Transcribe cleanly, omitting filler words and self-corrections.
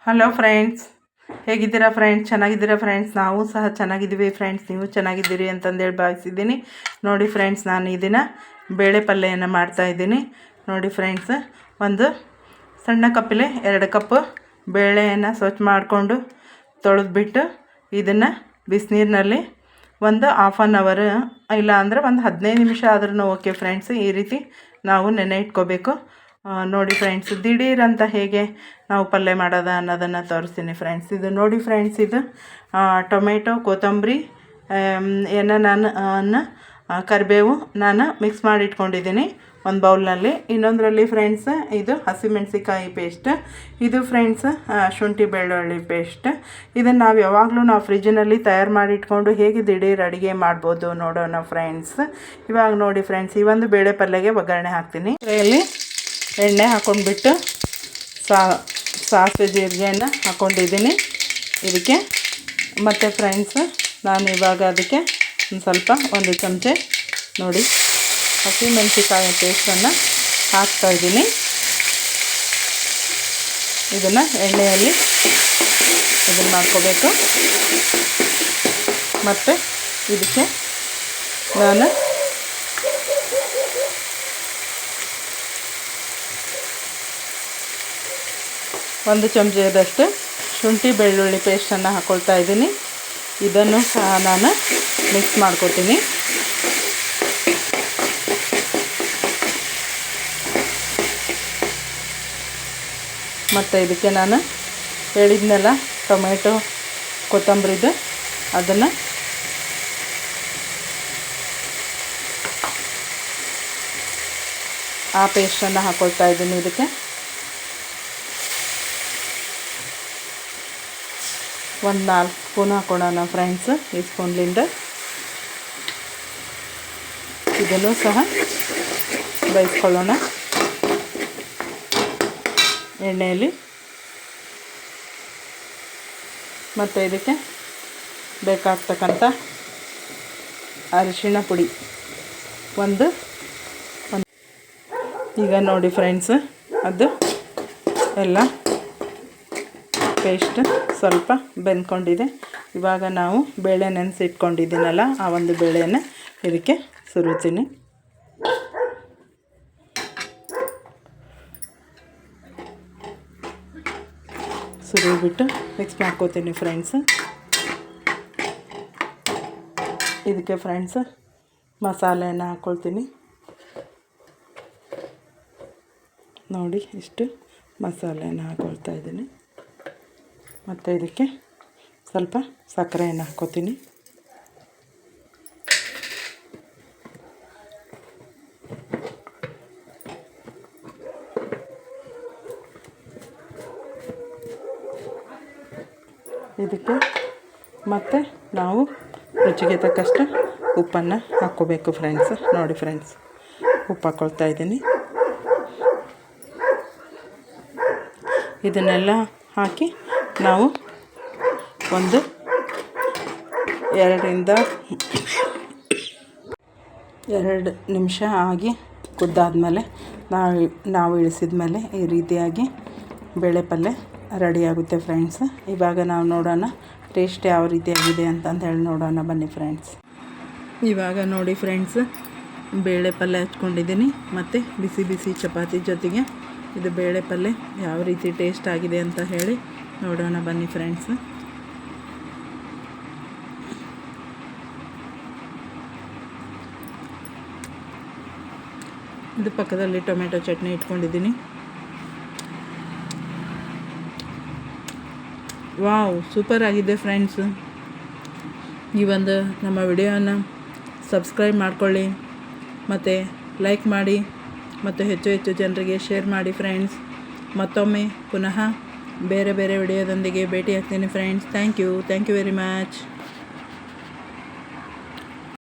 Hello friends, ಹೇಗಿದ್ದೀರಾ friends? ಚೆನ್ನಾಗಿದ್ದೀರಾ friends? ನಾವು ಸಹ ಚೆನ್ನಾಗಿದ್ದೀವಿ ಫ್ರೆಂಡ್ಸ್. ನೀವು ಚೆನ್ನಾಗಿದ್ದೀರಿ ಅಂತಂದೇಳಿ ಭಾವಿಸಿದ್ದೀನಿ. ನೋಡಿ ಫ್ರೆಂಡ್ಸ್, ನಾನು ಈ ದಿನ ಬೇಳೆ ಪಲ್ಯವನ್ನು ಮಾಡ್ತಾಯಿದ್ದೀನಿ. ನೋಡಿ ಫ್ರೆಂಡ್ಸ್, ಒಂದು ಸಣ್ಣ ಕಪ್ಪಿಲೆ 2 ಕಪ್ ಬೇಳೆಯನ್ನು ಸ್ವಚ್ಛ ಮಾಡಿಕೊಂಡು ತೊಳೆದ್ಬಿಟ್ಟು ಇದನ್ನು ಬಿಸಿನೀರಿನಲ್ಲಿ ಒಂದು ಹಾಫ್ ಆನ್ ಅವರ್ ಇಲ್ಲ ಅಂದರೆ ಒಂದು 15 ನಿಮಿಷ ಆದ್ರೂ ಓಕೆ ಫ್ರೆಂಡ್ಸ್. ಈ ರೀತಿ ನಾವು ನೆನೆ ಇಟ್ಕೋಬೇಕು. ನೋಡಿ ಫ್ರೆಂಡ್ಸ್, ದಿಢೀರಂತ ಹೇಗೆ ನಾವು ಪಲ್ಯ ಮಾಡೋದ ಅನ್ನೋದನ್ನು ತೋರಿಸ್ತೀನಿ ಫ್ರೆಂಡ್ಸ್. ಇದು ನೋಡಿ ಫ್ರೆಂಡ್ಸ್, ಇದು ಟೊಮೆಟೊ, ಕೊತ್ತಂಬರಿ ನಾನು ಕರಿಬೇವು ನಾನು ಮಿಕ್ಸ್ ಮಾಡಿ ಇಟ್ಕೊಂಡಿದ್ದೀನಿ ಒಂದು ಬೌಲ್ನಲ್ಲಿ. ಇನ್ನೊಂದರಲ್ಲಿ ಫ್ರೆಂಡ್ಸ್ ಇದು ಹಸಿಮೆಣಸಿಕಾಯಿ ಪೇಸ್ಟ್, ಇದು ಫ್ರೆಂಡ್ಸ್ ಶುಂಠಿ ಬೆಳ್ಳುಳ್ಳಿ ಪೇಸ್ಟ್. ಇದನ್ನು ನಾವು ಯಾವಾಗಲೂ ಫ್ರಿಜ್ಜಿನಲ್ಲಿ ತಯಾರು ಮಾಡಿ ಇಟ್ಕೊಂಡು ಹೇಗೆ ದಿಢೀರ್ ಅಡುಗೆ ಮಾಡ್ಬೋದು ನೋಡೋಣ ಫ್ರೆಂಡ್ಸ್. ಇವಾಗ ನೋಡಿ ಫ್ರೆಂಡ್ಸ್, ಈ ಒಂದು ಬೇಳೆ ಪಲ್ಯಗೆ ಒಗ್ಗರಣೆ ಹಾಕ್ತೀನಿ. ಇದರಲ್ಲಿ ಎಣ್ಣೆ ಹಾಕ್ಕೊಂಡ್ಬಿಟ್ಟು ಸಾಸಿವೆ ಜೀರಿಗೆಯನ್ನು ಹಾಕ್ಕೊಂಡಿದ್ದೀನಿ ಇದಕ್ಕೆ. ಮತ್ತು ಫ್ರೆಂಡ್ಸ್, ನಾನು ಇವಾಗ ಅದಕ್ಕೆ ಒಂದು ಚಮಚೆ ನೋಡಿ ಹಸಿಮೆಣಸಿಕಾಯಿ ಪೇಸ್ಟನ್ನು ಹಾಕ್ತಾಯಿದ್ದೀನಿ. ಇದನ್ನು ಎಣ್ಣೆಯಲ್ಲಿ ಇದನ್ನು ಮಾಡ್ಕೋಬೇಕು. ಮತ್ತು ಇದಕ್ಕೆ ನಾನು ಒಂದು ಚಮಚದಷ್ಟು ಶುಂಠಿ ಬೆಳ್ಳುಳ್ಳಿ ಪೇಸ್ಟನ್ನು ಹಾಕ್ಕೊಳ್ತಾ ಇದ್ದೀನಿ. ಇದನ್ನು ಸಹ ನಾನು ಮಿಕ್ಸ್ ಮಾಡ್ಕೊತೀನಿ. ಮತ್ತು ಇದಕ್ಕೆ ನಾನು ಹೇಳಿದ್ನೆಲ್ಲ ಟೊಮೆಟೊ ಕೊತ್ತಂಬರಿದು ಅದನ್ನು ಆ ಪೇಸ್ಟನ್ನು ಹಾಕ್ಕೊಳ್ತಾ ಇದ್ದೀನಿ. ಇದಕ್ಕೆ ಒಂದು 4 ಸ್ಪೂನ್ ಹಾಕೋಣ ಫ್ರೆಂಡ್ಸ್, ಈ ಸ್ಪೂನ್ಲಿಂದ. ಇದನ್ನು ಸಹ ಬೇಯಿಸ್ಕೊಳ್ಳೋಣ ಎಣ್ಣೆಯಲ್ಲಿ. ಮತ್ತು ಇದಕ್ಕೆ ಬೇಕಾಗ್ತಕ್ಕಂಥ ಅರಿಶಿಣ ಪುಡಿ ಒಂದು. ಈಗ ನೋಡಿ ಫ್ರೆಂಡ್ಸ್, ಅದು ಎಲ್ಲ ಪೇಸ್ಟ್ ಸ್ವಲ್ಪ ಬೆಂದ್ಕೊಂಡಿದೆ. ಇವಾಗ ನಾವು ಬೇಳೆ ನೆನೆಸಿಟ್ಕೊಂಡಿದ್ದೀನಲ್ಲ, ಆ ಒಂದು ಬೇಳೆಯನ್ನು ಇದಕ್ಕೆ ಸುರಿತೀನಿ. ಸುರಿಬಿಟ್ಟು ಮಿಕ್ಸ್ ಮಾಡ್ಕೋತೀನಿ ಫ್ರೆಂಡ್ಸ್. ಇದಕ್ಕೆ ಫ್ರೆಂಡ್ಸ್ ಮಸಾಲೆಯನ್ನು ಹಾಕ್ಕೊಳ್ತೀನಿ. ನೋಡಿ ಇಷ್ಟು ಮಸಾಲೆಯನ್ನು ಹಾಕ್ಕೊಳ್ತಾ ಇದ್ದೀನಿ. ಮತ್ತು ಇದಕ್ಕೆ ಸ್ವಲ್ಪ ಸಕ್ಕರೆಯನ್ನು ಹಾಕ್ಕೋತೀನಿ. ಇದಕ್ಕೆ ಮತ್ತು ನಾವು ರುಚಿಗೆ ತಕ್ಕಷ್ಟು ಉಪ್ಪನ್ನು ಹಾಕ್ಕೋಬೇಕು ಫ್ರೆಂಡ್ಸ್. ನೋಡಿ ಫ್ರೆಂಡ್ಸ್, ಉಪ್ಪು ಹಾಕ್ಕೊಳ್ತಾ ಇದ್ದೀನಿ. ಇದನ್ನೆಲ್ಲ ಹಾಕಿ ನಾವು ಒಂದು 2 ನಿಮಿಷ ಆಗಿ ಕುದ್ದಾದ್ಮೇಲೆ ನಾವು ಇಳಿಸಿದ ಮೇಲೆ ಈ ರೀತಿಯಾಗಿ ಬೇಳೆ ಪಲ್ಯ ರೆಡಿಯಾಗುತ್ತೆ ಫ್ರೆಂಡ್ಸ್. ಇವಾಗ ನಾವು ನೋಡೋಣ ಟೇಸ್ಟ್ ಯಾವ ರೀತಿಯಾಗಿದೆ ಅಂತಂದು ಹೇಳಿ ನೋಡೋಣ ಬನ್ನಿ ಫ್ರೆಂಡ್ಸ್. ಇವಾಗ ನೋಡಿ ಫ್ರೆಂಡ್ಸ್, ಬೇಳೆ ಪಲ್ಯ ಹಚ್ಕೊಂಡಿದ್ದೀನಿ ಮತ್ತು ಬಿಸಿ ಬಿಸಿ ಚಪಾತಿ ಜೊತೆಗೆ ಇದು ಬೇಳೆ ಪಲ್ಯ ಯಾವ ರೀತಿ ಟೇಸ್ಟ್ ಆಗಿದೆ ಅಂತ ಹೇಳಿ ನೋಡೋಣ ಬನ್ನಿ ಫ್ರೆಂಡ್ಸ್. ಇದು ಪಕ್ಕದಲ್ಲಿ ಟೊಮೆಟೊ ಚಟ್ನಿ ಇಟ್ಕೊಂಡಿದ್ದೀನಿ. ವಾವ್, ಸೂಪರ್ ಆಗಿದೆ ಫ್ರೆಂಡ್ಸ್. ಈ ಒಂದು ನಮ್ಮ ವಿಡಿಯೋನ ಸಬ್ಸ್ಕ್ರೈಬ್ ಮಾಡ್ಕೊಳ್ಳಿ ಮತ್ತು ಲೈಕ್ ಮಾಡಿ ಮತ್ತು ಹೆಚ್ಚು ಜನರಿಗೆ ಶೇರ್ ಮಾಡಿ ಫ್ರೆಂಡ್ಸ್. ಮತ್ತೊಮ್ಮೆ ಪುನಃ ಬೇರೆ ವಿಡಿಯೋದೊಂದಿಗೆ ಭೇಟಿ ಆಗ್ತೀನಿ friends. Thank you very much.